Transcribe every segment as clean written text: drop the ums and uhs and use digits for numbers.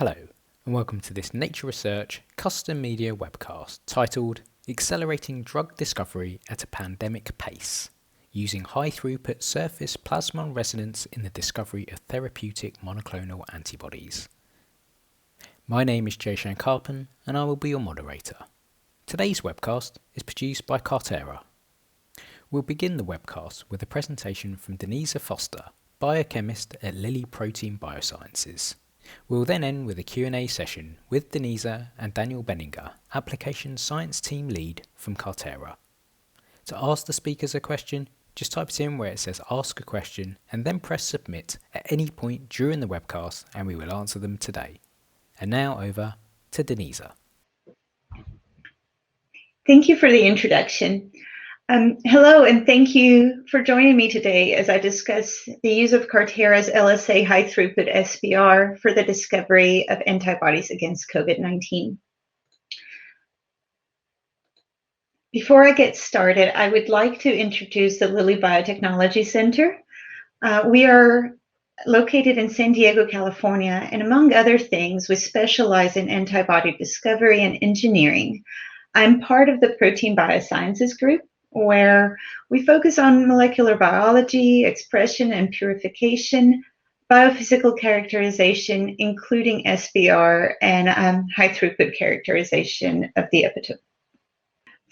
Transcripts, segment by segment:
Hello, and welcome to this Nature Research custom media webcast titled Accelerating Drug Discovery at a Pandemic Pace, using high-throughput surface plasmon resonance in the discovery of therapeutic monoclonal antibodies. My name is Jay Shankarpan, and I will be your moderator. Today's webcast is produced by Carterra. We'll begin the webcast with a presentation from Denisa Foster, Biochemist at Lilly Protein Biosciences. We'll then end with a Q&A session with Denisa and Daniel Bedinger, Application Science Team Lead from Carterra. To ask the speakers a question, just type it in where it says Ask a Question and then press Submit at any point during the webcast and we will answer them today. And now over to Denisa. Thank you for the introduction. Hello, and thank you for joining me today as I discuss the use of Carterra's LSA high-throughput SPR for the discovery of antibodies against COVID-19. Before I get started, I would like to introduce the Lilly Biotechnology Center. We are located in San Diego, California, and among other things, we specialize in antibody discovery and engineering. I'm part of the Protein Biosciences group, where we focus on molecular biology, expression and purification, biophysical characterization, including SPR, and high-throughput characterization of the epitope.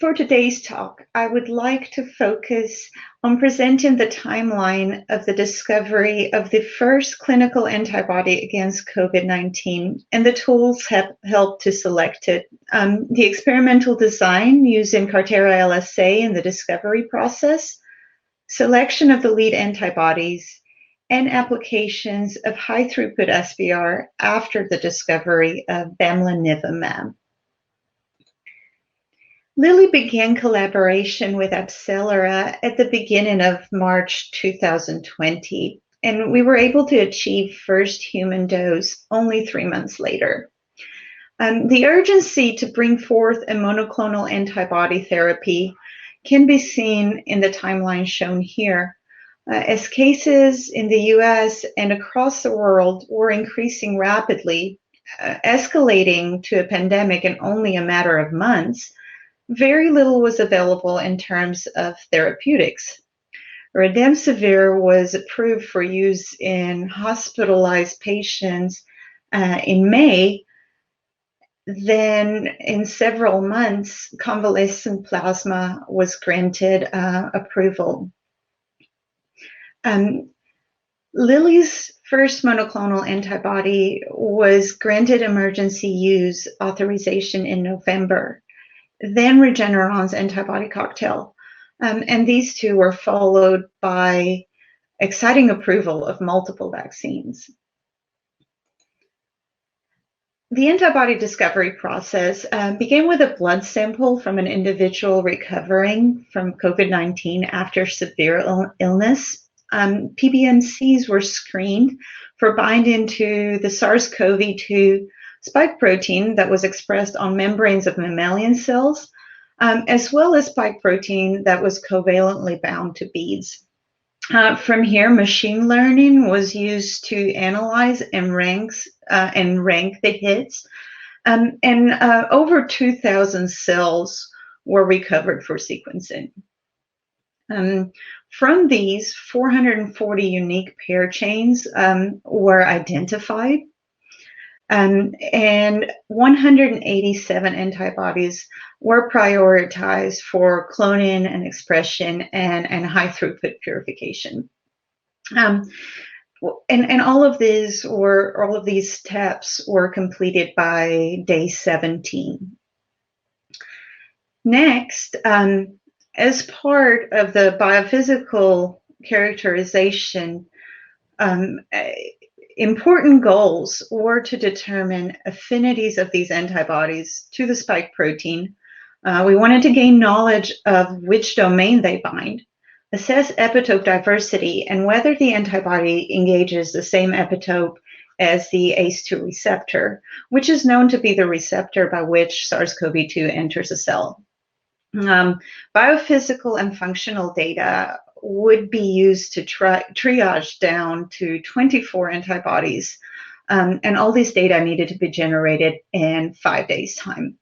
For today's talk, I would like to focus on presenting the timeline of the discovery of the first clinical antibody against COVID-19 and the tools have helped to select it. The experimental design using Carterra LSA in the discovery process, selection of the lead antibodies, and applications of high-throughput SPR after the discovery of bamlanivimab. Lilly began collaboration with AbCellera at the beginning of March 2020, and we were able to achieve first human dose only 3 months later. The urgency to bring forth a monoclonal antibody therapy can be seen in the timeline shown here, as cases in the US and across the world were increasing rapidly, escalating to a pandemic in only a matter of months. Very little was available in terms of therapeutics. Remdesivir was approved for use in hospitalized patients in May. Then in several months, convalescent plasma was granted approval. Lilly's first monoclonal antibody was granted emergency use authorization in November. Then Regeneron's antibody cocktail. And these two were followed by exciting approval of multiple vaccines. The antibody discovery process began with a blood sample from an individual recovering from COVID-19 after severe illness. PBMCs were screened for binding to the SARS-CoV-2 spike protein that was expressed on membranes of mammalian cells, as well as spike protein that was covalently bound to beads. From here, machine learning was used to analyze and rank the hits, and over 2,000 cells were recovered for sequencing. From these, 440 unique pair chains were identified. And 187 antibodies were prioritized for cloning and expression and high-throughput purification. And all of these steps were completed by day 17. Next, as part of the biophysical characterization, important goals were to determine affinities of these antibodies to the spike protein. We wanted to gain knowledge of which domain they bind, assess epitope diversity, and whether the antibody engages the same epitope as the ACE2 receptor, which is known to be the receptor by which SARS-CoV-2 enters a cell. Biophysical and functional data would be used to triage down to 24 antibodies And all these data needed to be generated in 5 days' time.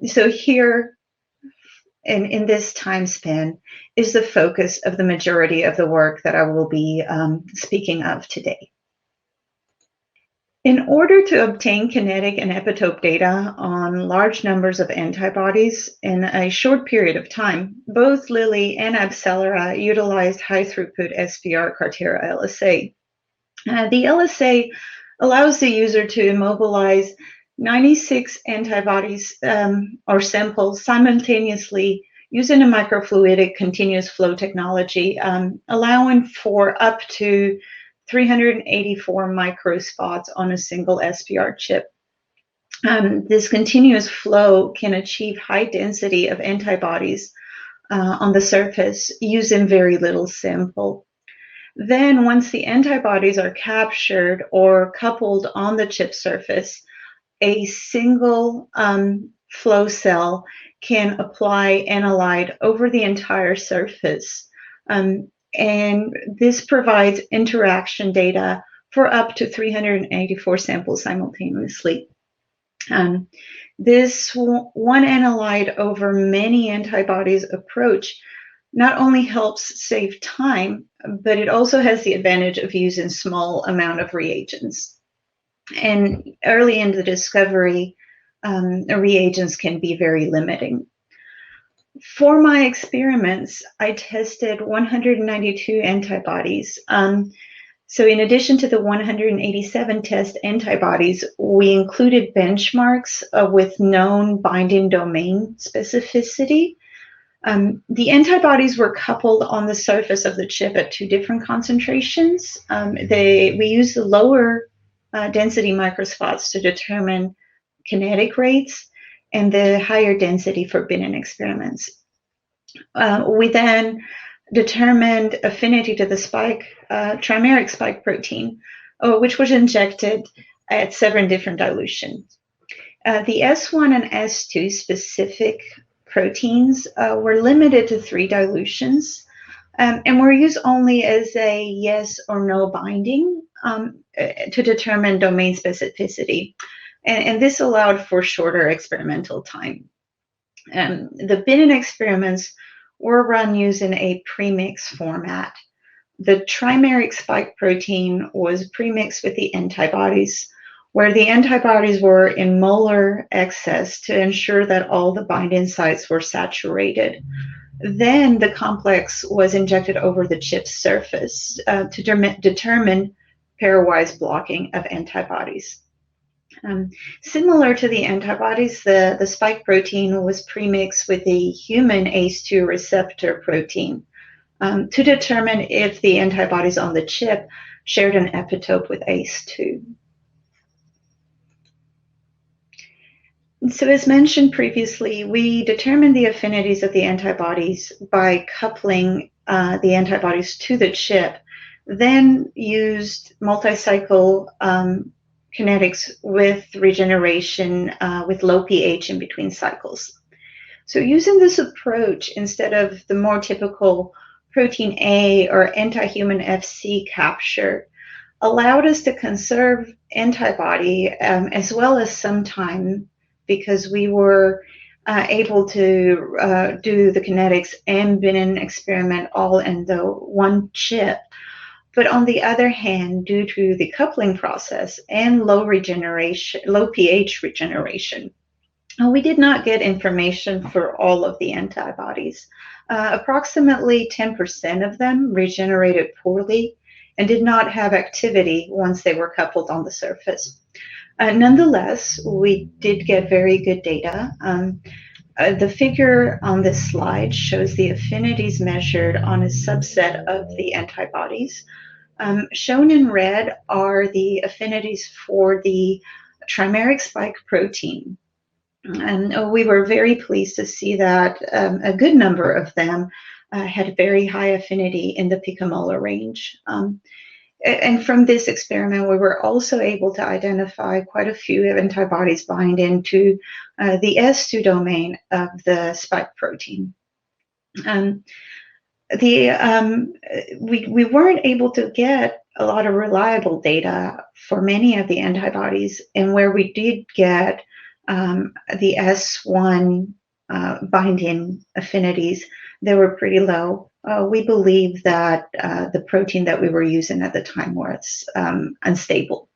So here, in this time span, is the focus of the majority of the work that I will be speaking of today. In order to obtain kinetic and epitope data on large numbers of antibodies in a short period of time, both Lilly and AbCellera utilized high-throughput SPR Carterra LSA. The LSA allows the user to immobilize 96 antibodies or samples simultaneously using a microfluidic continuous flow technology, allowing for up to 384 microspots on a single SPR chip. This continuous flow can achieve high density of antibodies on the surface using very little sample. Then once the antibodies are captured or coupled on the chip surface, a single flow cell can apply analyte over the entire surface. And this provides interaction data for up to 384 samples simultaneously. This one analyte over many antibodies approach not only helps save time, but it also has the advantage of using small amount of reagents. And early in the discovery, reagents can be very limiting. For my experiments, I tested 192 antibodies. So in addition to the 187 test antibodies, we included benchmarks with known binding domain specificity. The antibodies were coupled on the surface of the chip at 2 different concentrations. We used the lower density microspots to determine kinetic rates and the higher density for Bedinger experiments. We then determined affinity to the trimeric spike protein, which was injected at 7 different dilutions. The S1 and S2 specific proteins were limited to 3 dilutions and were used only as a yes or no binding to determine domain specificity. And this allowed for shorter experimental time. The Bedinger experiments were run using a premix format. The trimeric spike protein was premixed with the antibodies, where the antibodies were in molar excess to ensure that all the binding sites were saturated. Then the complex was injected over the chip's surface to determine pairwise blocking of antibodies. Similar to the antibodies, the spike protein was premixed with the human ACE2 receptor protein to determine if the antibodies on the chip shared an epitope with ACE2. So as mentioned previously, we determined the affinities of the antibodies by coupling the antibodies to the chip, then used multi-cycle kinetics with regeneration with low pH in between cycles. So using this approach instead of the more typical protein A or anti-human FC capture allowed us to conserve antibody as well as some time, because we were able to do the kinetics and Bedinger experiment all in the one chip. But on the other hand, due to the coupling process and low pH regeneration, we did not get information for all of the antibodies. Approximately 10% of them regenerated poorly and did not have activity once they were coupled on the surface. Nonetheless, we did get very good data. The figure on this slide shows the affinities measured on a subset of the antibodies. Shown in red are the affinities for the trimeric spike protein. And we were very pleased to see that a good number of them had very high affinity in the picomolar range. And from this experiment, we were also able to identify quite a few antibodies binding to the S2 domain of the spike protein. we weren't able to get a lot of reliable data for many of the antibodies, and where we did get the S1 binding affinities, they were pretty low. We believe that the protein that we were using at the time was unstable.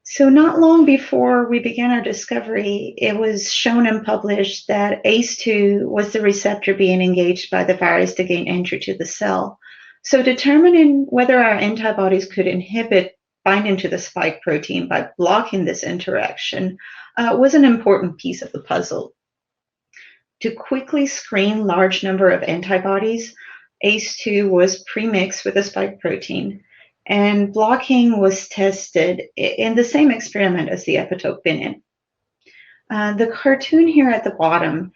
So not long before we began our discovery, it was shown and published that ACE2 was the receptor being engaged by the virus to gain entry to the cell. So determining whether our antibodies could inhibit binding to the spike protein by blocking this interaction was an important piece of the puzzle. To quickly screen large number of antibodies, ACE2 was premixed with the spike protein, and blocking was tested in the same experiment as the epitope been in. The cartoon here at the bottom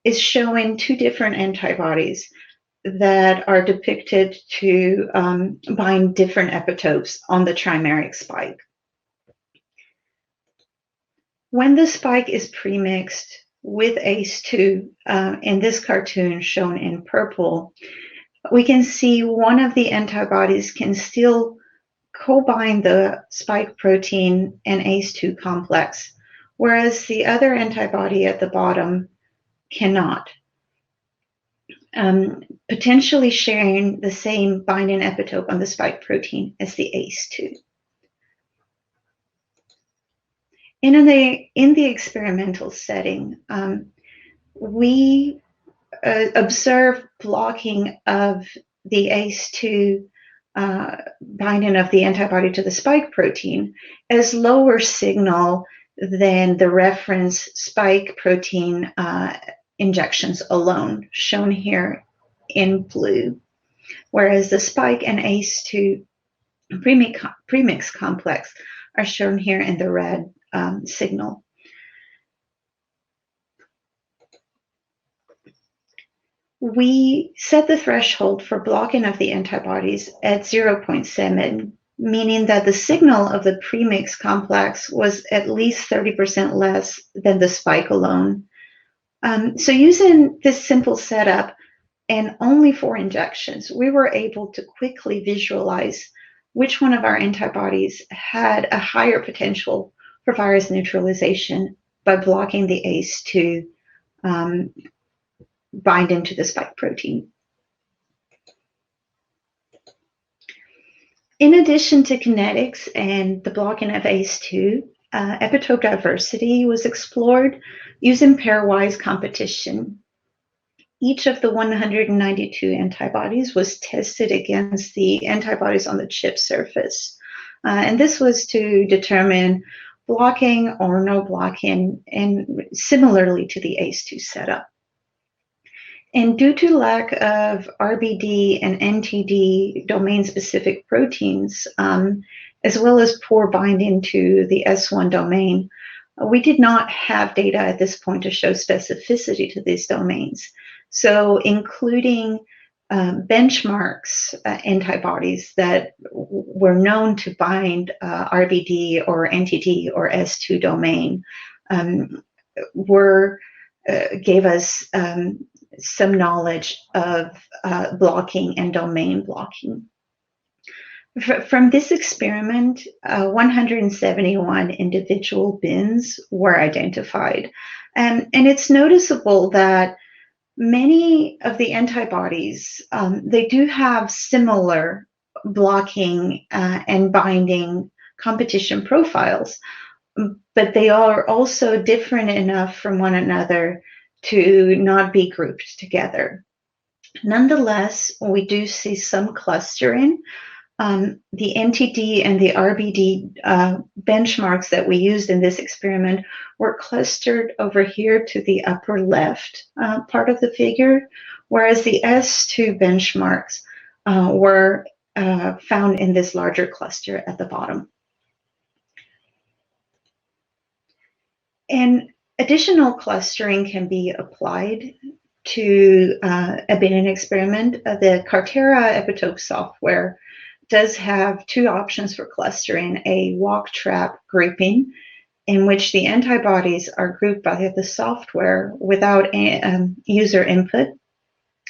is showing two different antibodies that are depicted to bind different epitopes on the trimeric spike. When the spike is premixed with ACE2, in this cartoon shown in purple, we can see one of the antibodies can still co-bind the spike protein and ACE2 complex, whereas the other antibody at the bottom cannot, potentially sharing the same binding epitope on the spike protein as the ACE2. In the experimental setting, we observe blocking of the ACE2 binding of the antibody to the spike protein as lower signal than the reference spike protein injections alone, shown here in blue, whereas the spike and ACE2 premix complex are shown here in the red signal. We set the threshold for blocking of the antibodies at 0.7, meaning that the signal of the premix complex was at least 30% less than the spike alone. So using this simple setup and only 4 injections, we were able to quickly visualize which one of our antibodies had a higher potential for virus neutralization by blocking the ACE2 binding to the spike protein. In addition to kinetics and the blocking of ACE2, epitope diversity was explored using pairwise competition. Each of the 192 antibodies was tested against the antibodies on the chip surface. And this was to determine blocking or no blocking, and similarly to the ACE2 setup. And due to lack of RBD and NTD domain-specific proteins, as well as poor binding to the S1 domain, we did not have data at this point to show specificity to these domains. So including benchmarks antibodies that were known to bind RBD or NTD or S2 domain gave us some knowledge of blocking and domain blocking. From this experiment, 171 individual bins were identified. And it's noticeable that many of the antibodies, they do have similar blocking and binding competition profiles, but they are also different enough from one another to not be grouped together. Nonetheless, we do see some clustering. The NTD and the RBD benchmarks that we used in this experiment were clustered over here to the upper left part of the figure, whereas the S2 benchmarks were found in this larger cluster at the bottom. And additional clustering can be applied to a binning experiment. The Carterra epitope software does have 2 options for clustering: a walk trap grouping in which the antibodies are grouped by the software without user input,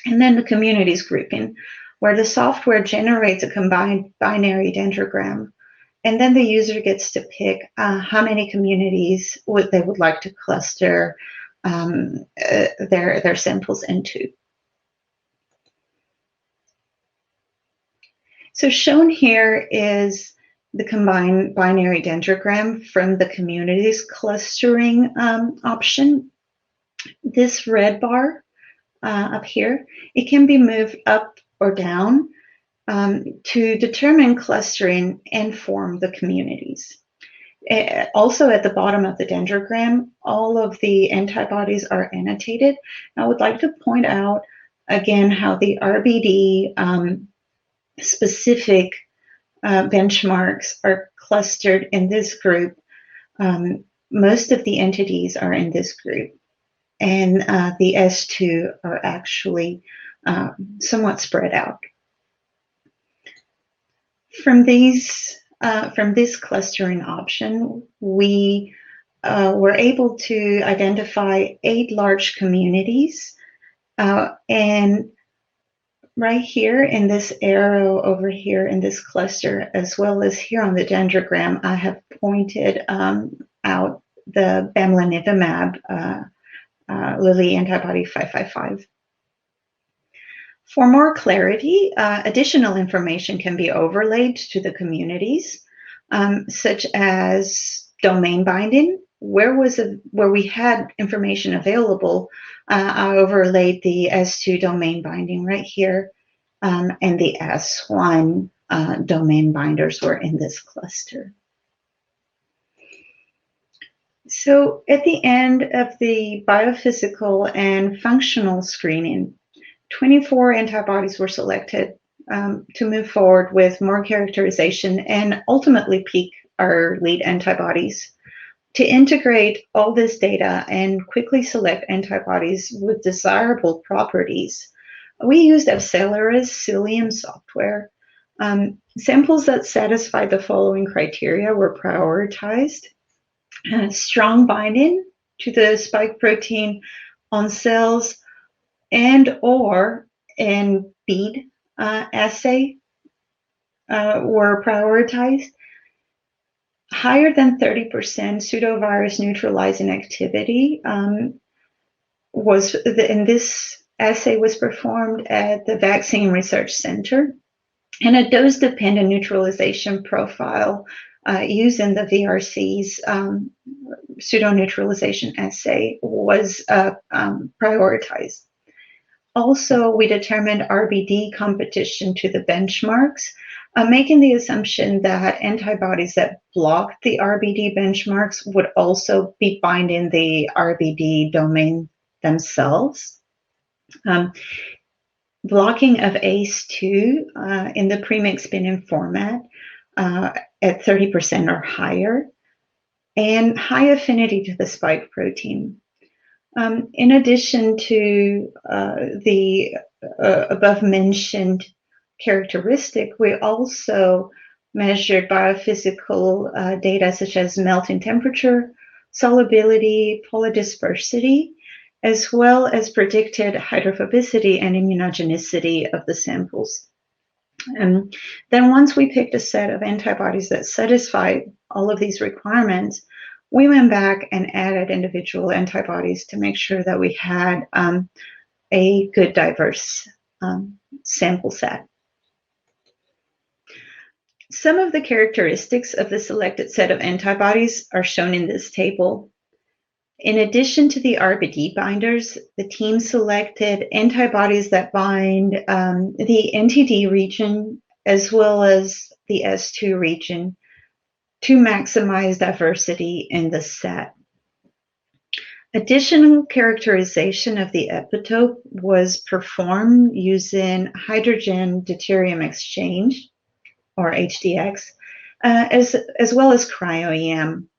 and then the communities grouping, where the software generates a combined binary dendrogram, and then the user gets to pick how many communities they would like to cluster their samples into. So shown here is the combined binary dendrogram from the communities clustering option. This red bar up here, it can be moved up or down to determine clustering and form the communities. Also at the bottom of the dendrogram, all of the antibodies are annotated. I would like to point out again how the RBD specific benchmarks are clustered in this group. Most of the entities are in this group, and the S2 are actually somewhat spread out. From this clustering option, we were able to identify 8 large communities, and right here in this arrow over here in this cluster, as well as here on the dendrogram, I have pointed out the bamlanivimab Lilly antibody 555. For more clarity, additional information can be overlaid to the communities, such as domain binding. Where we had information available, I overlaid the S2 domain binding right here, and the S1 domain binders were in this cluster. So at the end of the biophysical and functional screening, 24 antibodies were selected to move forward with more characterization and ultimately pick our lead antibodies. To integrate all this data and quickly select antibodies with desirable properties, we used AbCellera's Cilium software. Samples that satisfied the following criteria were prioritized: strong binding to the spike protein on cells and or in bead assay were prioritized. Higher than 30% pseudovirus neutralizing activity was in this assay was performed at the Vaccine Research Center, and a dose-dependent neutralization profile using the VRC's pseudo-neutralization assay was prioritized. Also, we determined RBD competition to the benchmarks, making the assumption that antibodies that blocked the RBD benchmarks would also be binding the RBD domain themselves. Blocking of ACE2 in the premix spinning format at 30% or higher, and high affinity to the spike protein. In addition to the above mentioned characteristic, we also measured biophysical data such as melting temperature, solubility, polydispersity, as well as predicted hydrophobicity and immunogenicity of the samples. And then once we picked a set of antibodies that satisfied all of these requirements, we went back and added individual antibodies to make sure that we had a good diverse sample set. Some of the characteristics of the selected set of antibodies are shown in this table. In addition to the RBD binders, the team selected antibodies that bind the NTD region as well as the S2 region to maximize diversity in the set. Additional characterization of the epitope was performed using hydrogen deuterium exchange, or HDX, as well as cryo-EM.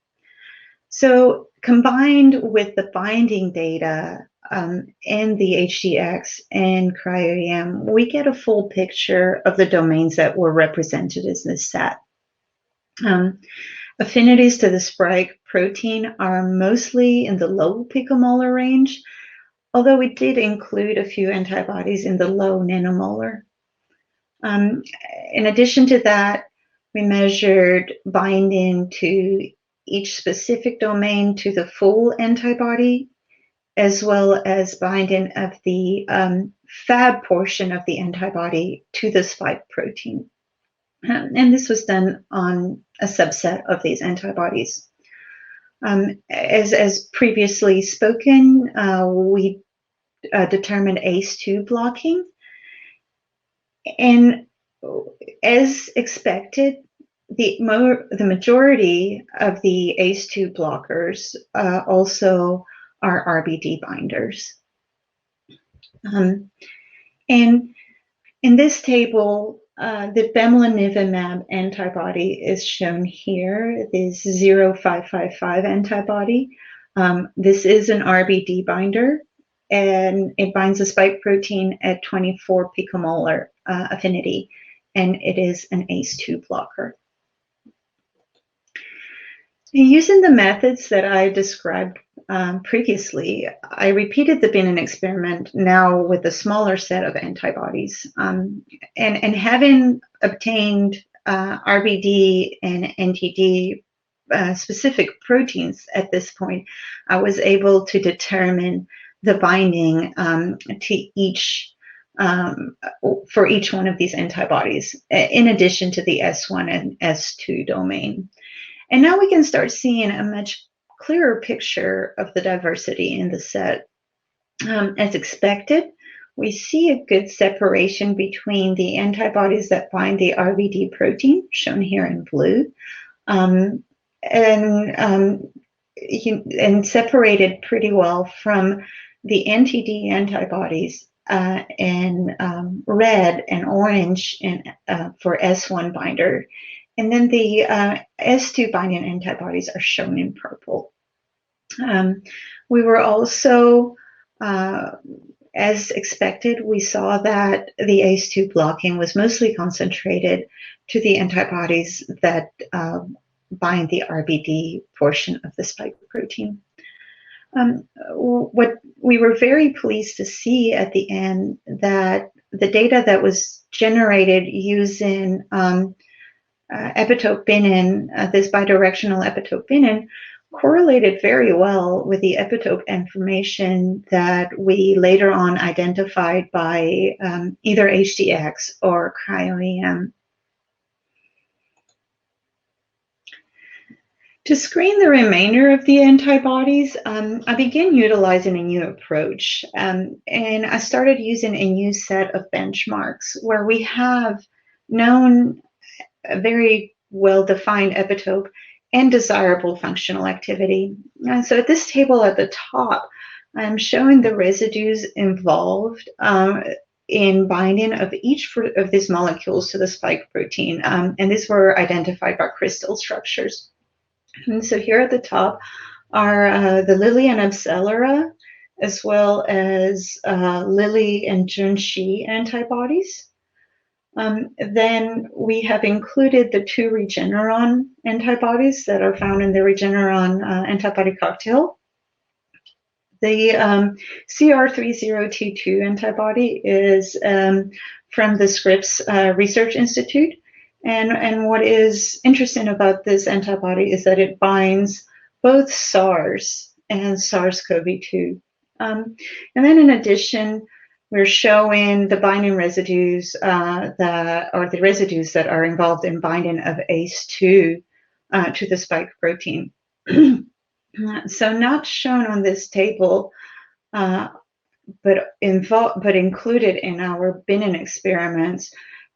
So combined with the binding data and the HDX and cryo-EM, we get a full picture of the domains that were represented in this set. Affinities to the spike protein are mostly in the low picomolar range, although we did include a few antibodies in the low nanomolar. In addition to that, we measured binding to each specific domain to the full antibody, as well as binding of the Fab portion of the antibody to the spike protein. And this was done on a subset of these antibodies. As previously spoken, we determined ACE2 blocking. And as expected, the majority of the ACE2 blockers also are RBD binders. And in this table, the bamlanivimab antibody is shown here, this 0555 antibody. This is an RBD binder, and it binds a spike protein at 24 picomolar affinity, and it is an ACE2 blocker. Using the methods that I described previously, I repeated the Binnen experiment now with a smaller set of antibodies. And having obtained RBD and NTD specific proteins at this point, I was able to determine the binding to each for each one of these antibodies, in addition to the S1 and S2 domain. And now we can start seeing a much clearer picture of the diversity in the set. As expected, we see a good separation between the antibodies that bind the RBD protein, shown here in blue, and separated pretty well from the NTD antibodies in red and orange for S1 binder. And then the S2 binding antibodies are shown in purple. We were also, as expected, we saw that the ACE2 blocking was mostly concentrated to the antibodies that bind the RBD portion of the spike protein. What we were very pleased to see at the end, that the data that was generated using epitope Binnen, this bidirectional epitope Binnen, correlated very well with the epitope information that we later on identified by either HDX or cryo-EM. To screen the remainder of the antibodies, I began utilizing a new approach, and I started using a new set of benchmarks where we have known a very well-defined epitope and desirable functional activity. And so at this table at the top, I'm showing the residues involved in binding of each of these molecules to the spike protein, and these were identified by crystal structures. And so here at the top are the Lilly and AbCellera, as well as Lilly and Junshi antibodies. Then we have included the two Regeneron antibodies that are found in the Regeneron antibody cocktail. The CR3022 antibody is from the Scripps Research Institute. And what is interesting about this antibody is that it binds both SARS and SARS-CoV-2. And then in addition, we're showing the binding residues the residues that are involved in binding of ACE2 to the spike protein. So not shown on this table, but included in our Binnen experiments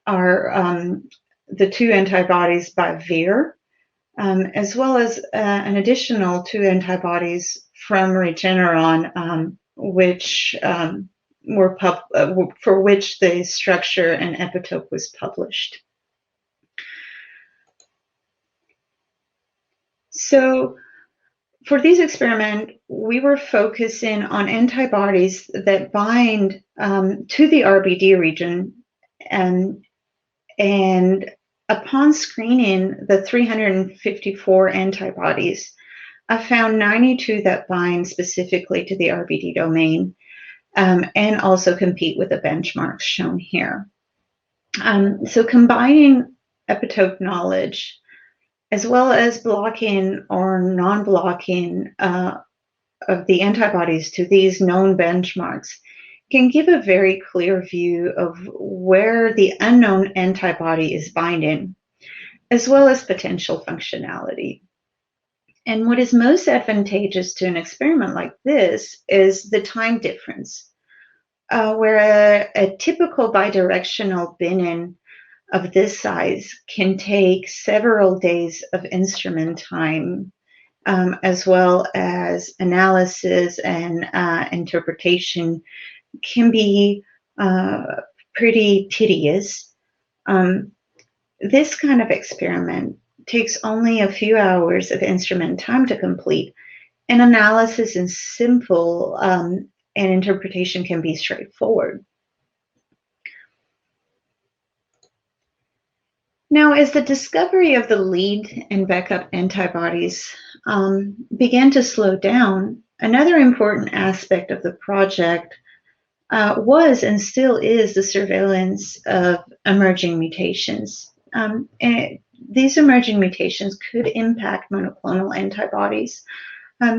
are the two antibodies by Vir, as well as an additional two antibodies from Regeneron, which for which the structure and epitope was published. So for these experiments, we were focusing on antibodies that bind to the RBD region and upon screening the 354 antibodies, I found 92 that bind specifically to the RBD domain and also compete with the benchmarks shown here. So combining epitope knowledge as well as blocking or non-blocking of the antibodies to these known benchmarks can give a very clear view of where the unknown antibody is binding, as well as potential functionality. And what is most advantageous to an experiment like this is the time difference, where a typical bidirectional binning of this size can take several days of instrument time, as well as analysis and interpretation can be pretty tedious. This kind of experiment takes only a few hours of instrument time to complete, and analysis is simple and interpretation can be straightforward. Now, as the discovery of the lead and backup antibodies began to slow down, another important aspect of the project was and still is the surveillance of emerging mutations. And these emerging mutations could impact monoclonal antibodies.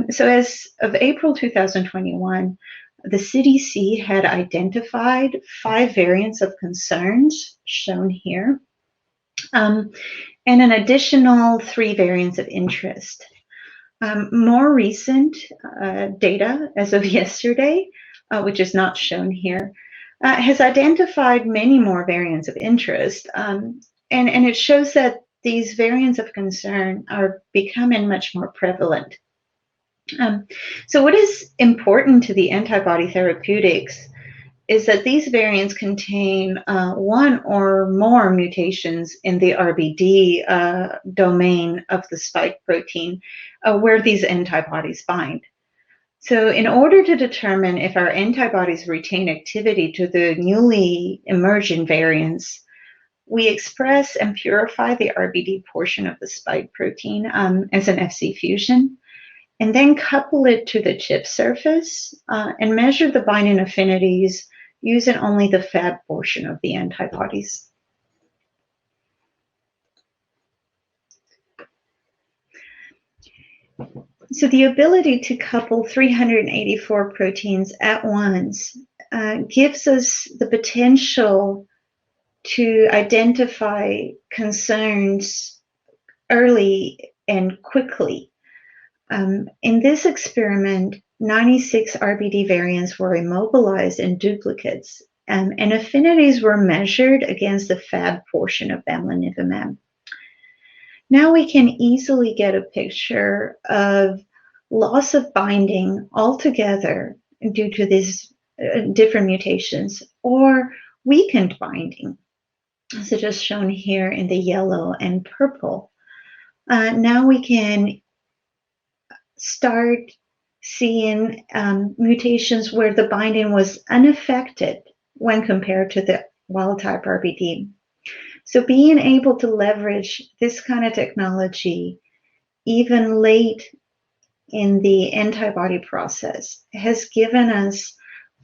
So as of April 2021, the CDC had identified 5 variants of concerns, shown here, and an additional 3 variants of interest. More recent data as of yesterday, which is not shown here, has identified many more variants of interest. And it shows that these variants of concern are becoming much more prevalent. So what is important to the antibody therapeutics is that these variants contain 1 or more mutations in the RBD domain of the spike protein where these antibodies bind. So in order to determine if our antibodies retain activity to the newly emerging variants, we express and purify the RBD portion of the spike protein as an Fc fusion, and then couple it to the chip surface and measure the binding affinities using only the Fab portion of the antibodies. So the ability to couple 384 proteins at once gives us the potential to identify concerns early and quickly. In this experiment, 96 RBD variants were immobilized in duplicates, and affinities were measured against the Fab portion of bamlanivimab. Now we can easily get a picture of loss of binding altogether due to these different mutations, or weakened binding, such as shown here in the yellow and purple. Now we can start seeing mutations where the binding was unaffected when compared to the wild-type RBD. So being able to leverage this kind of technology even late in the antibody process has given us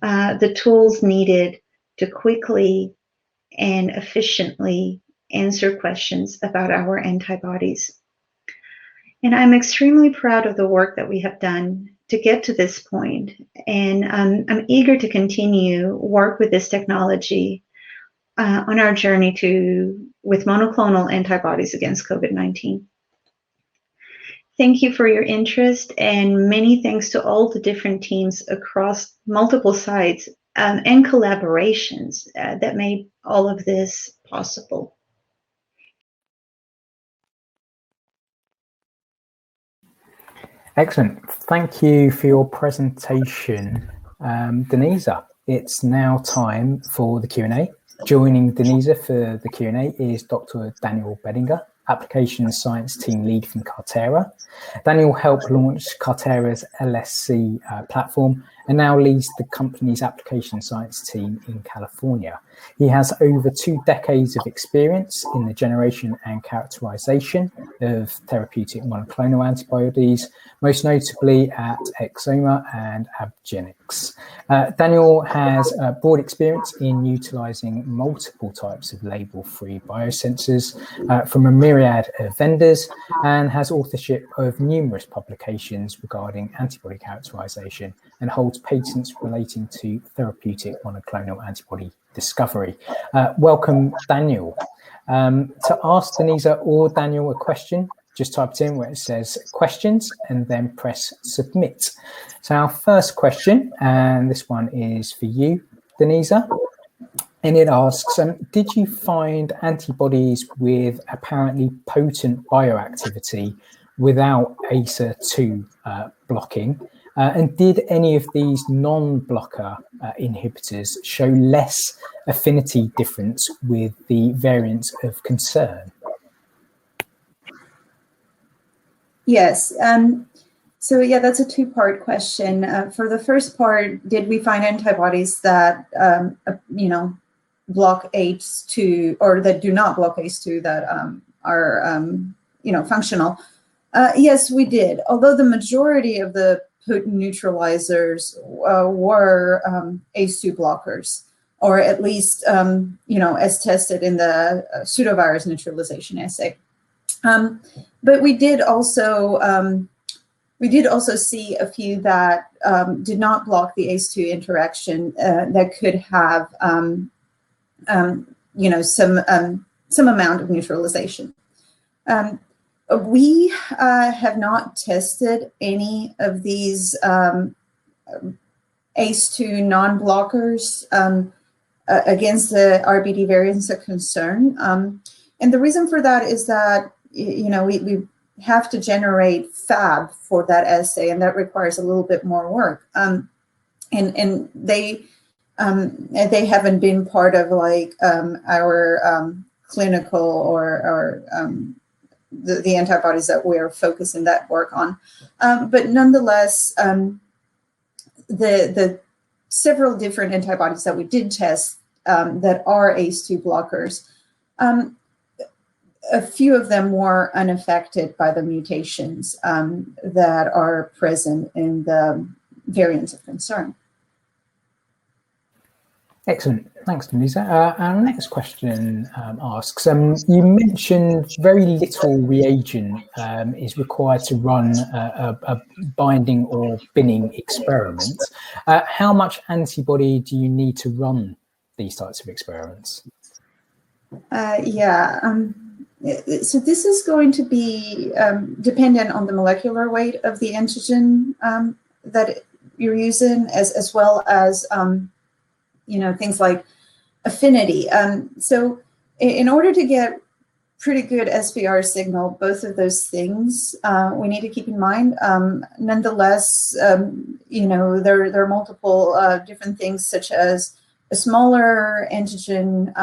the tools needed to quickly and efficiently answer questions about our antibodies. And I'm extremely proud of the work that we have done to get to this point, and I'm eager to continue work with this technology on our journey with monoclonal antibodies against COVID-19. Thank you for your interest, and many thanks to all the different teams across multiple sites and collaborations that made all of this possible. Excellent. Thank you for your presentation, Denisa. It's now time for the Q&A. Joining Denisa for the Q&A is Dr. Daniel Bedinger, Application Science Team Lead from Carterra. Daniel helped launch Carterra's LSA platform and now leads the company's application science team in California. He has over 2 decades of experience in the generation and characterization of therapeutic monoclonal antibodies, most notably at Exoma and Abgenix. Daniel has broad experience in utilizing multiple types of label-free biosensors from a myriad of vendors, and has authorship of numerous publications regarding antibody characterization, and holds patents relating to therapeutic monoclonal antibody discovery. Welcome, Daniel. To ask Denisa or Daniel a question, just type it in where it says questions and then press submit. So our first question, and this one is for you, Denisa, and it asks, did you find antibodies with apparently potent bioactivity without ACER2 blocking? And did any of these non-blocker inhibitors show less affinity difference with the variants of concern? Yes. So yeah, that's a 2-part question. For the first part, did we find antibodies that, block ACE2, or that do not block ACE2, that are, functional? Yes, we did. Although the majority of the potent neutralizers were ACE2 blockers, or at least, as tested in the pseudovirus neutralization assay. But we did also see a few that did not block the ACE2 interaction that could have, some amount of neutralization. We have not tested any of these ACE2 non-blockers against the RBD variants of concern. And the reason for that is that, we have to generate Fab for that assay, and that requires a little bit more work. And they haven't been part of our clinical or the antibodies that we're focusing that work on. But nonetheless, the several different antibodies that we did test that are ACE2 blockers, a few of them were unaffected by the mutations that are present in the variants of concern. Excellent. Thanks, Denisa. Our next question asks, you mentioned very little reagent is required to run a binding or binning experiment. How much antibody do you need to run these types of experiments? So this is going to be dependent on the molecular weight of the antigen that you're using, as well as things like affinity. So in order to get pretty good SPR signal, both of those things we need to keep in mind. Nonetheless, there are multiple different things, such as a smaller antigen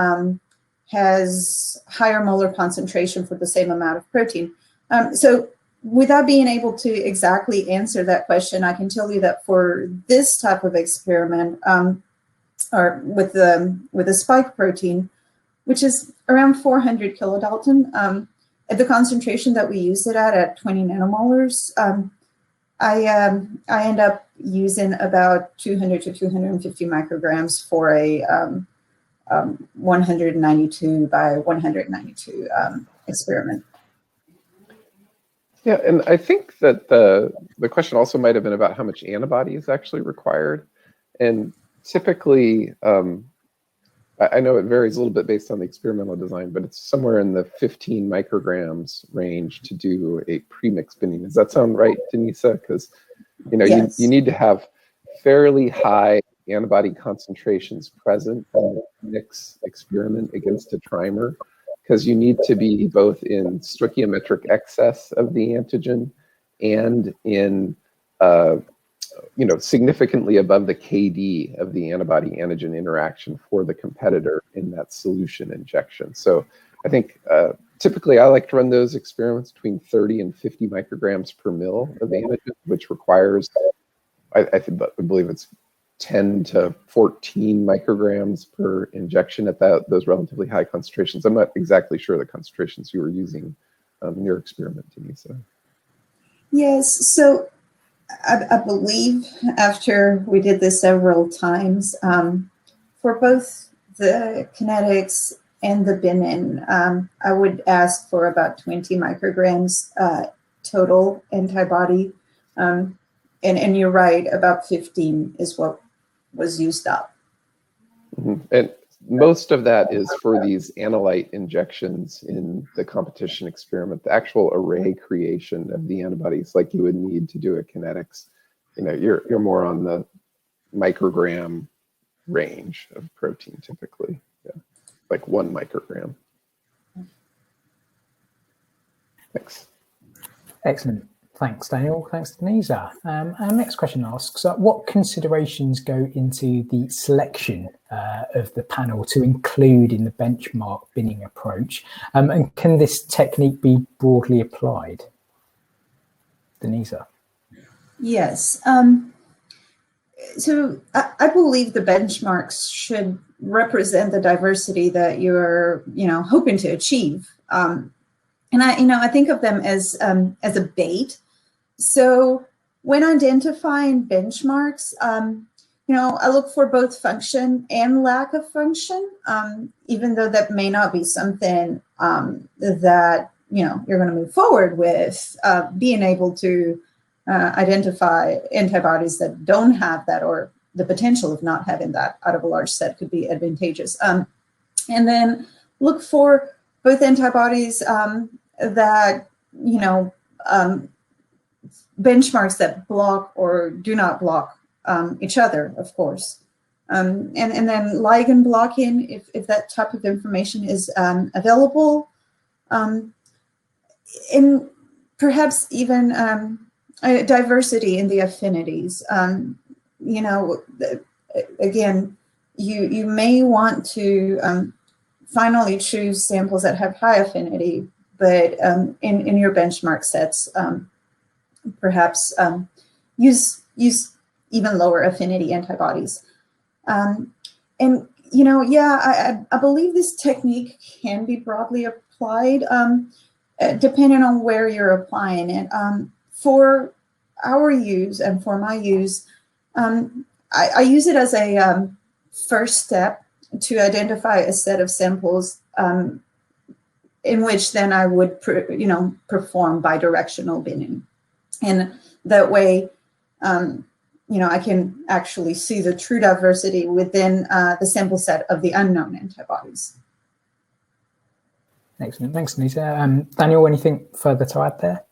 has higher molar concentration for the same amount of protein. So without being able to exactly answer that question, I can tell you that for this type of experiment, or with the spike protein, which is around 400 kilodalton, at the concentration that we use it at 20 nanomolars, I end up using about 200 to 250 micrograms for a 192 by 192 experiment. Yeah, and I think that the question also might have been about how much antibody is actually required. And typically, I know it varies a little bit based on the experimental design, but it's somewhere in the 15 micrograms range to do a premix binning. Does that sound right, Denisa? Because Yes. you need to have fairly high antibody concentrations present in the mix experiment against a trimer, because you need to be both in stoichiometric excess of the antigen and in significantly above the KD of the antibody antigen interaction for the competitor in that solution injection. So I think typically I like to run those experiments between 30 and 50 micrograms per mil of antigen, which requires, I believe it's 10 to 14 micrograms per injection at those relatively high concentrations. I'm not exactly sure the concentrations you were using in your experiment, Denisa. Yes, so I believe after we did this several times, for both the kinetics and the Binin, I would ask for about 20 micrograms total antibody. And you're right, about 15 is what was used up. Mm-hmm. And most of that is for these analyte injections in the competition experiment, the actual array creation of the antibodies like you would need to do a kinetics. You know, you're more on the microgram range of protein typically, yeah, like 1 microgram. Thanks. Excellent. Thanks, Daniel. Thanks, Denisa. Our next question asks, what considerations go into the selection of the panel to include in the benchmark binning approach? And can this technique be broadly applied? Denisa. Yes. So I believe the benchmarks should represent the diversity that you're, hoping to achieve. And I think of them as a bait. So when identifying benchmarks, I look for both function and lack of function, even though that may not be something that, you're going to move forward with, being able to identify antibodies that don't have that, or the potential of not having that out of a large set could be advantageous. And then look for both antibodies that, benchmarks that block or do not block each other, of course. And then ligand blocking, if that type of information is available. And perhaps even diversity in the affinities. Again, you may want to finally choose samples that have high affinity, but in your benchmark sets, perhaps use even lower affinity antibodies. I believe this technique can be broadly applied depending on where you're applying it. For our use and for my use, I use it as a first step to identify a set of samples in which then I would, perform bidirectional binning. And that way, I can actually see the true diversity within the sample set of the unknown antibodies. Excellent. Thanks, Denisa. Daniel, anything further to add there?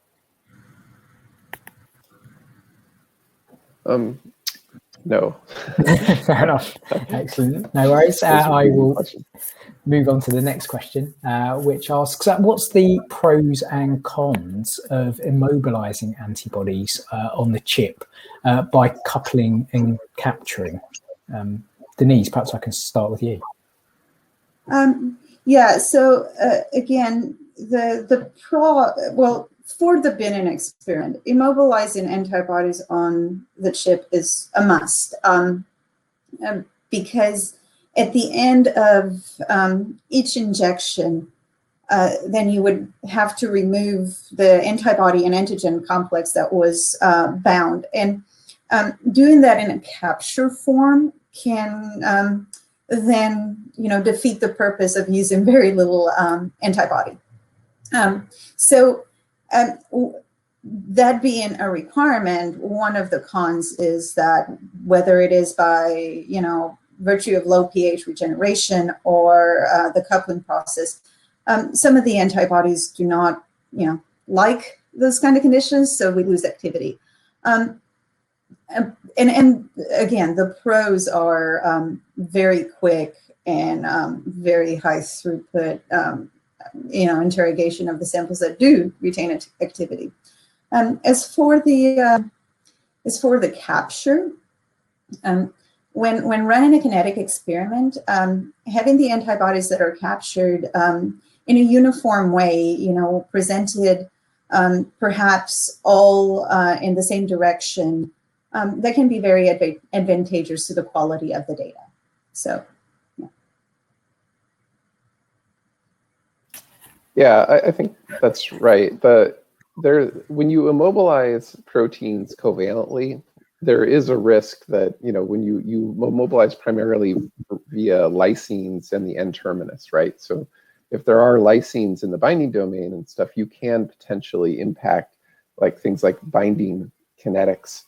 No. Fair enough. Excellent. No worries. I will move on to the next question, which asks, what's the pros and cons of immobilizing antibodies on the chip by coupling and capturing? Denise, perhaps I can start with you. So again, for the binning experiment, immobilizing antibodies on the chip is a must, because at the end of each injection, then you would have to remove the antibody and antigen complex that was bound. And doing that in a capture form can then, defeat the purpose of using very little antibody. That being a requirement, one of the cons is that whether it is by, virtue of low pH regeneration or the coupling process, some of the antibodies do not, like those kind of conditions, so we lose activity. And again, the pros are very quick and very high throughput, interrogation of the samples that do retain activity. As for the capture, when running a kinetic experiment, having the antibodies that are captured in a uniform way, presented perhaps all in the same direction, that can be very advantageous to the quality of the data. So, yeah. Yeah, I think that's right. When you immobilize proteins covalently, there is a risk that, when you immobilize primarily via lysines and the N-terminus, right? So if there are lysines in the binding domain and stuff, you can potentially impact things like binding kinetics.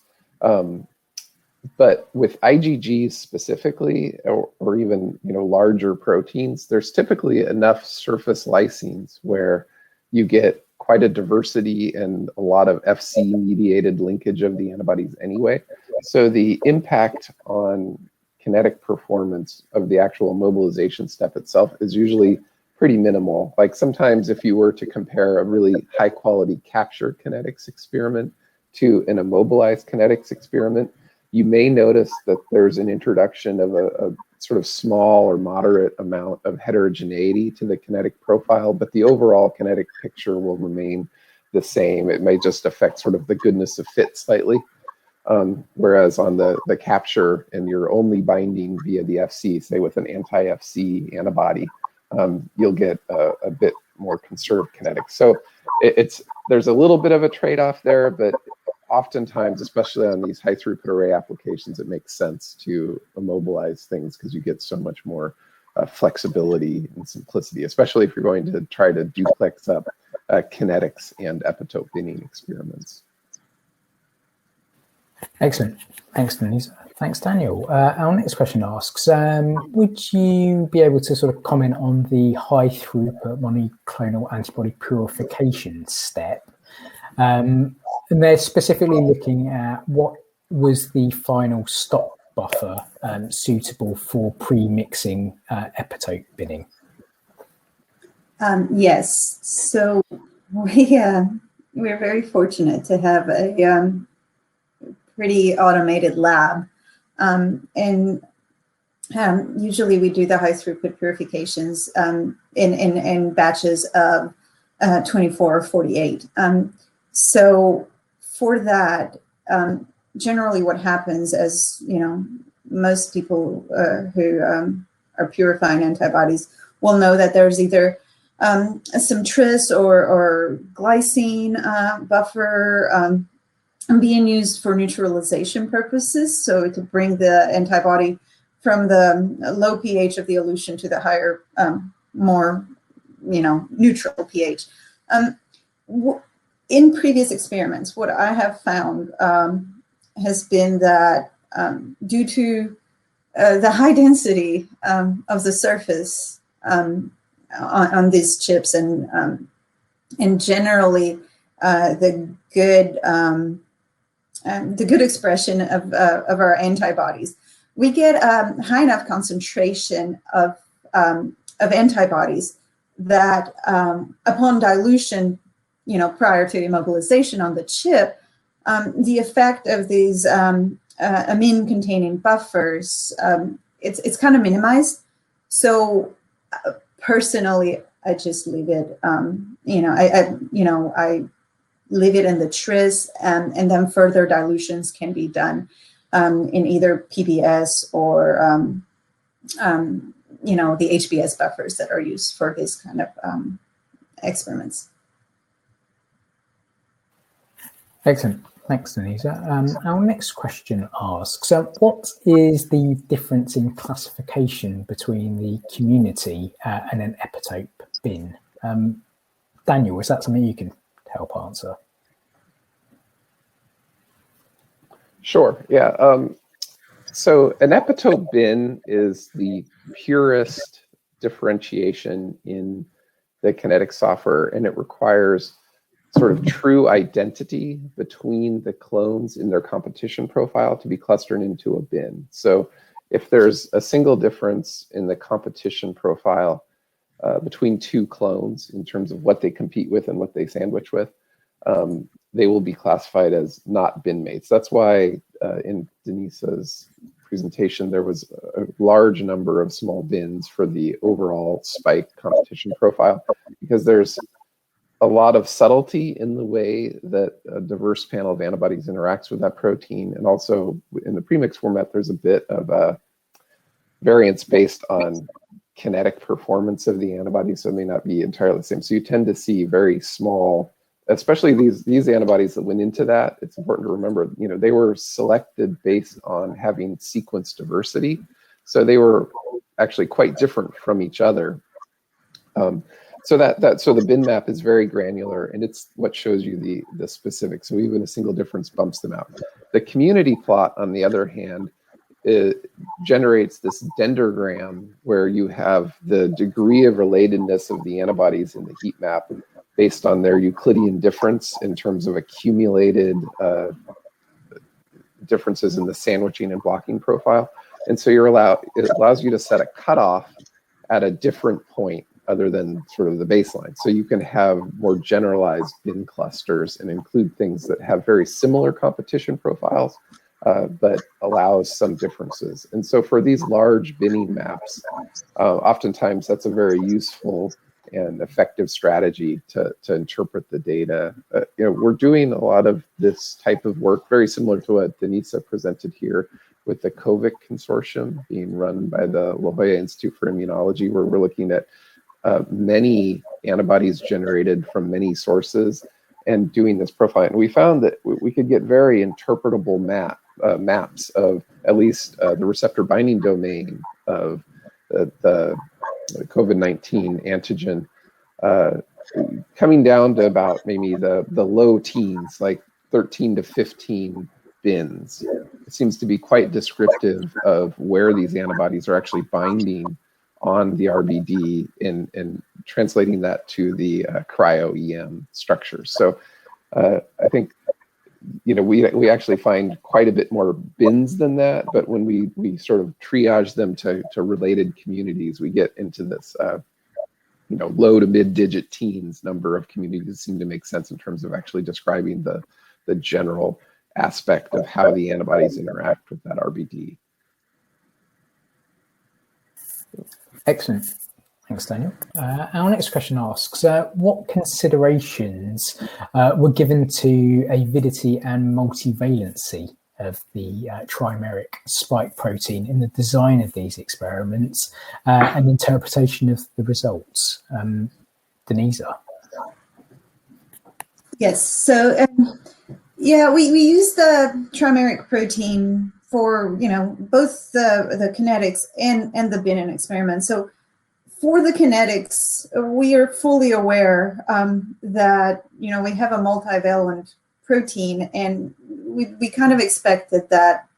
But with IgGs specifically, or even larger proteins, there's typically enough surface lysines where you get quite a diversity and a lot of Fc-mediated linkage of the antibodies anyway. So the impact on kinetic performance of the actual immobilization step itself is usually pretty minimal. Like sometimes if you were to compare a really high-quality capture kinetics experiment to an immobilized kinetics experiment, you may notice that there's an introduction of a sort of small or moderate amount of heterogeneity to the kinetic profile, but the overall kinetic picture will remain the same. It may just affect sort of the goodness of fit slightly. Whereas on the capture, and you're only binding via the Fc, say with an anti-Fc antibody, you'll get a bit more conserved kinetics. So there's a little bit of a trade-off there, but oftentimes, especially on these high throughput array applications, it makes sense to immobilize things because you get so much more flexibility and simplicity, especially if you're going to try to duplex up kinetics and epitope binning experiments. Excellent. Thanks, Denisa. Thanks, Daniel. Our next question asks, would you be able to sort of comment on the high throughput monoclonal antibody purification step? And they're specifically looking at what was the final stop buffer suitable for pre-mixing epitope binning. Yes, so we're very fortunate to have a pretty automated lab, and usually we do the high throughput purifications in batches of 24 or 48. So for that, generally what happens, as most people who are purifying antibodies will know, that there's either some tris or glycine buffer being used for neutralization purposes, so to bring the antibody from the low pH of the elution to the higher, more neutral pH. In previous experiments, what I have found has been that due to the high density of the surface on these chips, and generally the good expression of our antibodies, we get a high enough concentration of antibodies that upon dilution, prior to immobilization on the chip, the effect of these amine-containing buffers, it's kind of minimized. So personally, I just leave it. I leave it in the tris, and then further dilutions can be done in either PBS or the HBS buffers that are used for this kind of experiments. Excellent. Thanks, Denisa. Our next question asks, what is the difference in classification between the community and an epitope bin? Daniel, is that something you can help answer? Sure, yeah. So an epitope bin is the purest differentiation in the kinetic software, and it requires sort of true identity between the clones in their competition profile to be clustered into a bin. So if there's a single difference in the competition profile between two clones in terms of what they compete with and what they sandwich with, they will be classified as not bin mates. That's why in Denisa's presentation, there was a large number of small bins for the overall spike competition profile, because there's a lot of subtlety in the way that a diverse panel of antibodies interacts with that protein. And also in the premix format, there's a bit of a variance based on kinetic performance of the antibody, so it may not be entirely the same. So you tend to see very small, especially these antibodies that went into that. It's important to remember, you know, they were selected based on having sequence diversity. So they were actually quite different from each other. So the bin map is very granular, and it's what shows you the specifics. So even a single difference bumps them out. The community plot, on the other hand, it generates this dendrogram where you have the degree of relatedness of the antibodies in the heat map based on their Euclidean difference in terms of accumulated differences in the sandwiching and blocking profile. And so it allows you to set a cutoff at a different point other than sort of the baseline. So you can have more generalized bin clusters and include things that have very similar competition profiles, but allows some differences. And so for these large binning maps, oftentimes that's a very useful and effective strategy to interpret the data. You know, we're doing a lot of this type of work, very similar to what Denisa presented here with the COVIC consortium being run by the La Jolla Institute for Immunology, where we're looking at many antibodies generated from many sources and doing this profiling. And we found that we could get very interpretable maps of at least the receptor binding domain of the COVID-19 antigen coming down to about maybe the low teens, like 13 to 15 bins. It seems to be quite descriptive of where these antibodies are actually binding on the RBD and translating that to the cryo-EM structures. So I think, you know, we actually find quite a bit more bins than that, but when we sort of triage them to related communities, we get into this, you know, low to mid-digit teens number of communities that seem to make sense in terms of actually describing the general aspect of how the antibodies interact with that RBD. Excellent. Thanks, Daniel. Our next question asks, what considerations were given to avidity and multivalency of the trimeric spike protein in the design of these experiments and interpretation of the results? Denisa. Yes, so yeah, we use the trimeric protein for, you know, both the kinetics and the bin experiment. So for the kinetics, we are fully aware that, you know, we have a multivalent protein, and we kind of expected that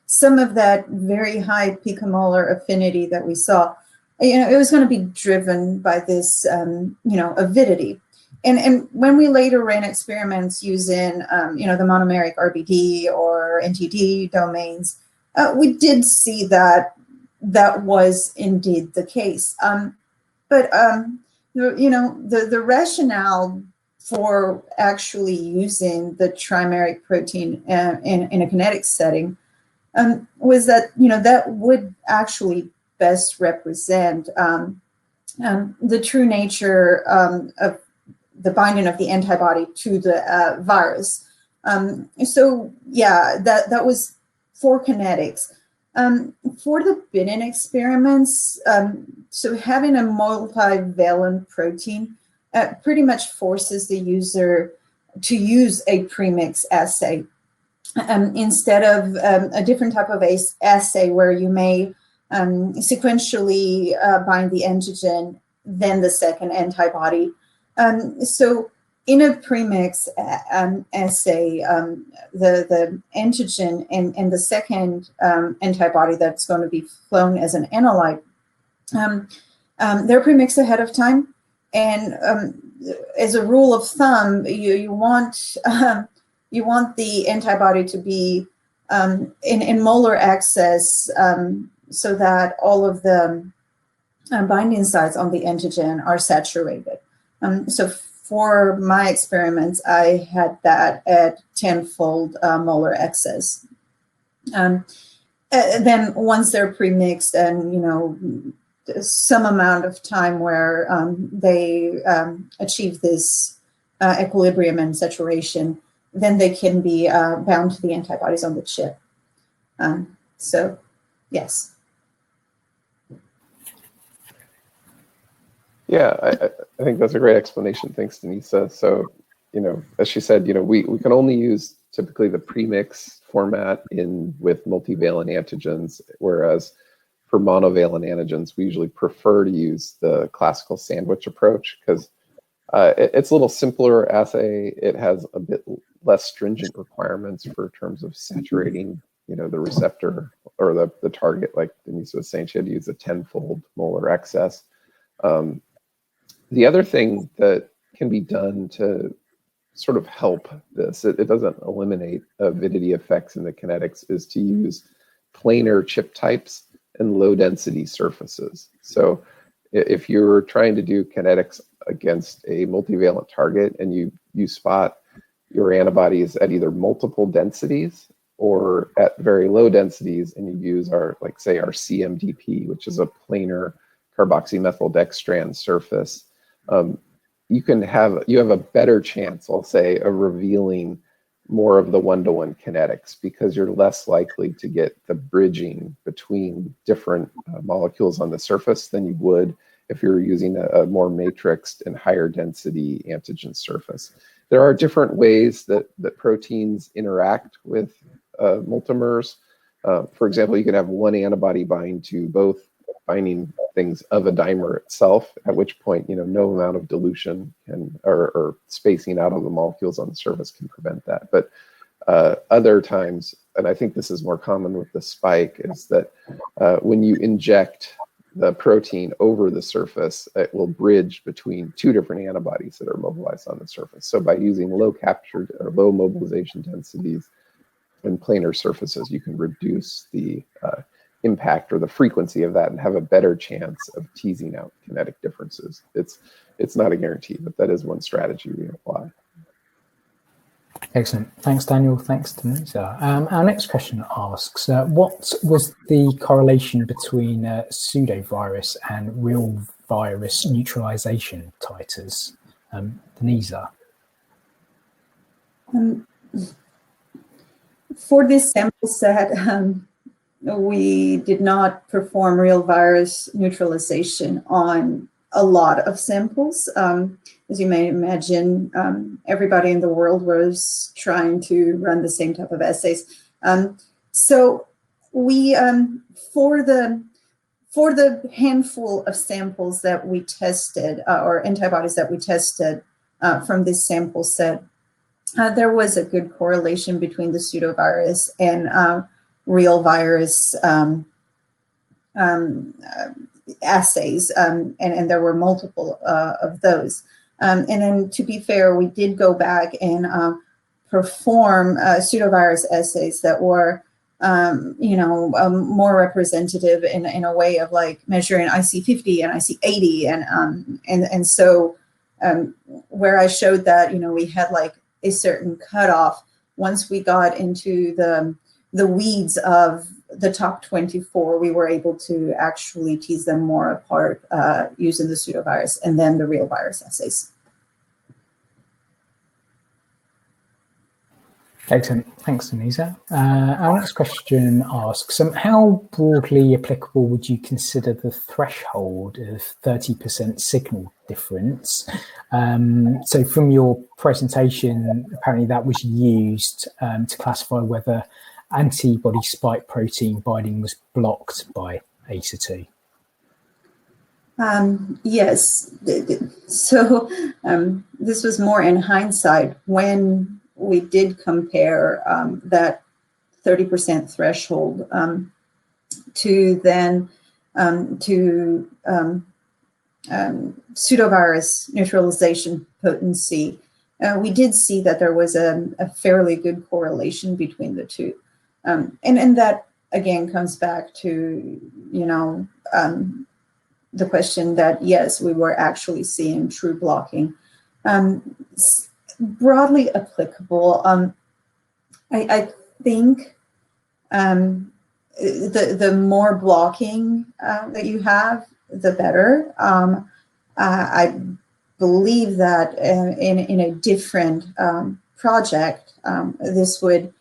some of that very high picomolar affinity that we saw, you know, it was going to be driven by this, you know, avidity. And when we later ran experiments using, you know, the monomeric RBD or NTD domains, we did see that that was indeed the case. But, you know, the rationale for actually using the trimeric protein in a kinetic setting was that, you know, that would actually best represent the true nature of the binding of the antibody to the virus. So yeah, that was for kinetics. For the binning experiments, so having a multivalent protein pretty much forces the user to use a premix assay instead of a different type of assay where you may sequentially bind the antigen, then the second antibody. So in a premix assay, the antigen and the second antibody that's going to be flown as an analyte, they're premixed ahead of time. And as a rule of thumb, you want the antibody to be in molar excess so that all of the binding sites on the antigen are saturated. So for my experiments, I had that at 10-fold molar excess. Then once they're premixed and, you know, some amount of time where they achieve this equilibrium and saturation, then they can be bound to the antibodies on the chip. So, yes. Yeah, I think that's a great explanation. Thanks, Denisa. So, as she said, we can only use typically the premix format with multivalent antigens, whereas for monovalent antigens, we usually prefer to use the classical sandwich approach because it's a little simpler assay. It has a bit less stringent requirements for terms of saturating, the receptor or the target. Like Denisa was saying, she had to use a 10-fold molar excess. The other thing that can be done to sort of help this, it doesn't eliminate avidity effects in the kinetics, is to use planar chip types and low density surfaces. So if you're trying to do kinetics against a multivalent target and you spot your antibodies at either multiple densities or at very low densities, and you use our CMDP, which is a planar carboxymethyldex surface, you have a better chance, I'll say, of revealing more of the one-to-one kinetics because you're less likely to get the bridging between different molecules on the surface than you would if you're using a more matrixed and higher density antigen surface. There are different ways that proteins interact with multimers. For example, you could have one antibody bind to both binding things of a dimer itself, at which point, no amount of dilution or spacing out of the molecules on the surface can prevent that. But other times, and I think this is more common with the spike, is that when you inject the protein over the surface, it will bridge between two different antibodies that are mobilized on the surface. So by using low captured or low mobilization densities and planar surfaces, you can reduce the impact or the frequency of that and have a better chance of teasing out kinetic differences. It's not a guarantee, but that is one strategy we apply. Excellent. Thanks, Daniel. Thanks, Denisa. Our next question asks, what was the correlation between pseudovirus and real virus neutralization titers? Denisa. For this sample set, we did not perform real virus neutralization on a lot of samples. As you may imagine, everybody in the world was trying to run the same type of assays. So we, for the handful of samples that we tested, or antibodies that we tested from this sample set, there was a good correlation between the pseudovirus and real virus assays, and there were multiple of those. And then, to be fair, we did go back and perform pseudovirus assays that were, more representative in a way of like measuring IC50 and IC80, and so where I showed that we had like a certain cutoff. Once we got into the weeds of the top 24, we were able to actually tease them more apart using the pseudovirus and then the real virus assays. Excellent. Thanks, Denisa. Our next question asks, how broadly applicable would you consider the threshold of 30% signal difference? So from your presentation, apparently that was used to classify whether antibody spike protein binding was blocked by ACE2. Yes. So this was more in hindsight when we did compare that 30% threshold to then to pseudovirus neutralization potency. We did see that there was a fairly good correlation between the two. And that, again, comes back to, the question that, yes, we were actually seeing true blocking. Broadly applicable, I think the more blocking that you have, the better. I believe that in a different project, this would,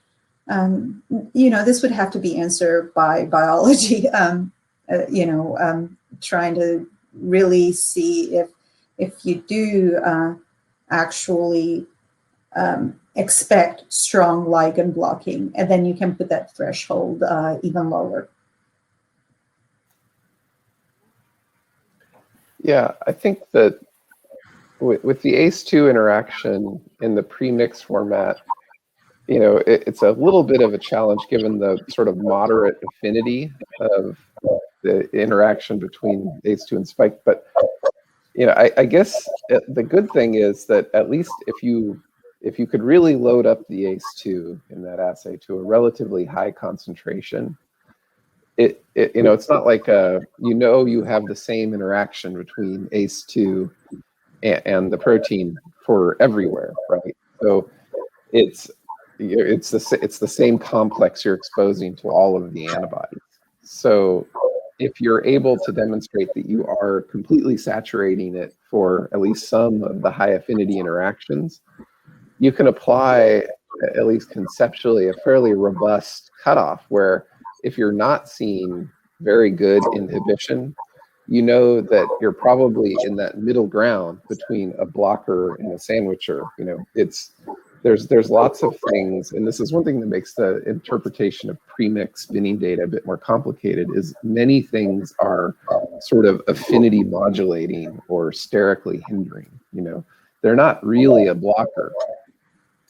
this would have to be answered by biology. Trying to really see if you do actually expect strong ligand blocking, and then you can put that threshold even lower. Yeah, I think that with the ACE2 interaction in the premix format, it's a little bit of a challenge given the sort of moderate affinity of the interaction between ACE2 and spike. But I guess the good thing is that at least if you could really load up the ACE2 in that assay to a relatively high concentration, it's not like you have the same interaction between ACE2 and the protein for everywhere, right? So it's the same complex you're exposing to all of the antibodies. So if you're able to demonstrate that you are completely saturating it for at least some of the high affinity interactions, you can apply, at least conceptually, a fairly robust cutoff where if you're not seeing very good inhibition, you know that you're probably in that middle ground between a blocker and a sandwicher. There's lots of things, and this is one thing that makes the interpretation of premix binning data a bit more complicated, is many things are sort of affinity modulating or sterically hindering. They're not really a blocker.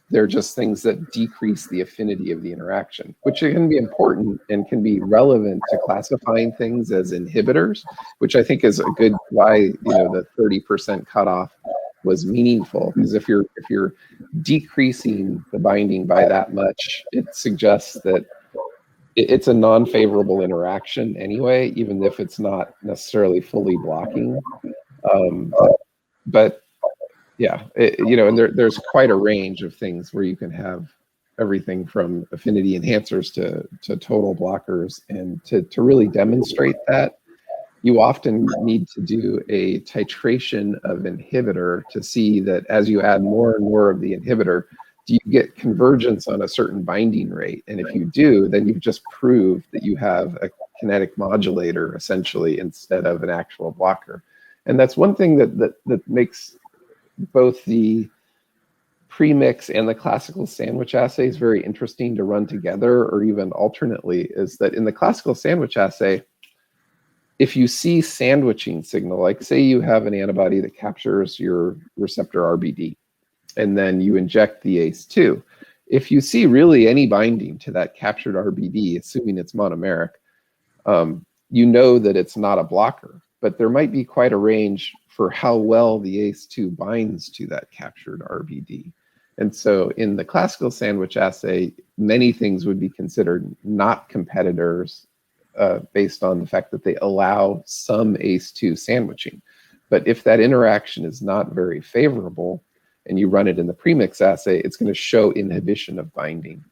They're just things that decrease the affinity of the interaction, which can be important and can be relevant to classifying things as inhibitors, which I think is a good why the 30% cutoff was meaningful, because if you're decreasing the binding by that much, it suggests that it's a non-favorable interaction anyway, even if it's not necessarily fully blocking. But yeah, and there's quite a range of things where you can have everything from affinity enhancers to total blockers, and to really demonstrate that, you often need to do a titration of inhibitor to see that as you add more and more of the inhibitor, do you get convergence on a certain binding rate? And if you do, then you've just proved that you have a kinetic modulator, essentially, instead of an actual blocker. And that's one thing that makes both the premix and the classical sandwich assays very interesting to run together, or even alternately, is that in the classical sandwich assay, if you see sandwiching signal, like say you have an antibody that captures your receptor RBD, and then you inject the ACE2, if you see really any binding to that captured RBD, assuming it's monomeric, you know that it's not a blocker. But there might be quite a range for how well the ACE2 binds to that captured RBD. And so in the classical sandwich assay, many things would be considered not competitors based on the fact that they allow some ACE2 sandwiching. But if that interaction is not very favorable and you run it in the premix assay, it's going to show inhibition of binding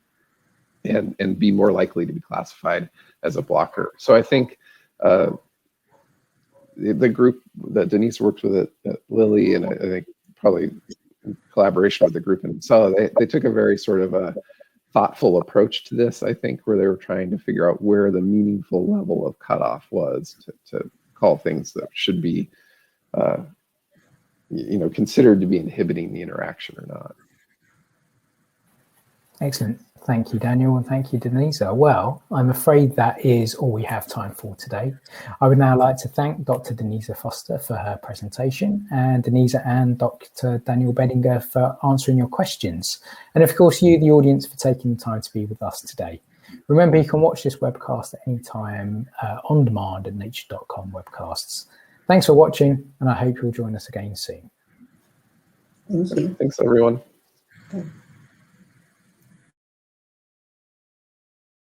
and be more likely to be classified as a blocker. So I think the group that Denisa works with at Lilly, and I think probably in collaboration with the group in AbCellera, they took a very sort of a thoughtful approach to this, I think, where they were trying to figure out where the meaningful level of cutoff was to call things that should be considered to be inhibiting the interaction or not. Excellent. Thank you, Daniel, and thank you, Denisa. Well, I'm afraid that is all we have time for today. I would now like to thank Dr. Denisa Foster for her presentation, and Denisa and Dr. Daniel Bedinger for answering your questions. And of course, you, the audience, for taking the time to be with us today. Remember, you can watch this webcast at any time on demand at nature.com webcasts. Thanks for watching, and I hope you'll join us again soon. Thank you. Thanks, everyone. Okay.